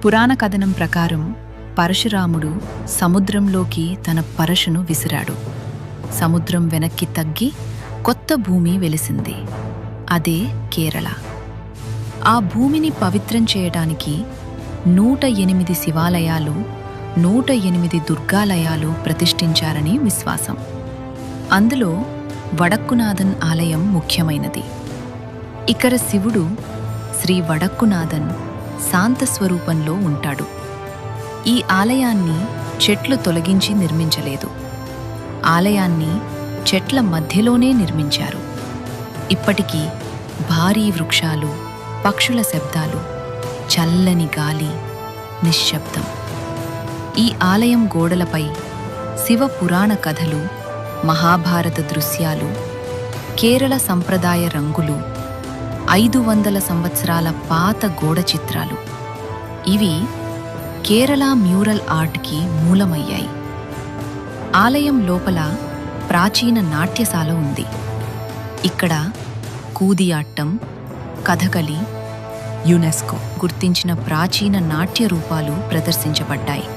పురాణ కథనం ప్రకారం పరశురాముడు సముద్రంలోకి తన పరశును విసిరాడు. సముద్రం వెనక్కి తగ్గి కొత్త భూమి వెలిసింది. అదే కేరళ. ఆ భూమిని పవిత్రం చేయడానికి 108 శివాలయాలు, 108 దుర్గాలయాలు ప్రతిష్ఠించారని విశ్వాసం. అందులో వడక్కునాథన్ ఆలయం ముఖ్యమైనది. ఇక్కడ శివుడు శ్రీ వడక్కునాథన్ శాంత స్వరూపంలో ఉంటాడు. ఈ ఆలయాన్ని చెట్లు తొలగించి నిర్మించలేదు. ఆలయాన్ని చెట్ల మధ్యలోనే నిర్మించారు. ఇప్పటికీ భారీ వృక్షాలు, పక్షుల శబ్దాలు, చల్లని గాలి, నిశ్శబ్దం. ఈ ఆలయం గోడలపై శివ పురాణ కథలు, మహాభారత దృశ్యాలు, కేరళ సంప్రదాయ రంగులు, 500 సంవత్సరాల పాత గోడ చిత్రాలు. ఇవి కేరళ మ్యూరల్ ఆర్ట్కి మూలమయ్యాయి. ఆలయం లోపల ప్రాచీన నాట్యశాల ఉంది. ఇక్కడ కూదియాట్టం, కథకళి, యునెస్కో గుర్తించిన ప్రాచీన నాట్య రూపాలు ప్రదర్శించబడ్డాయి.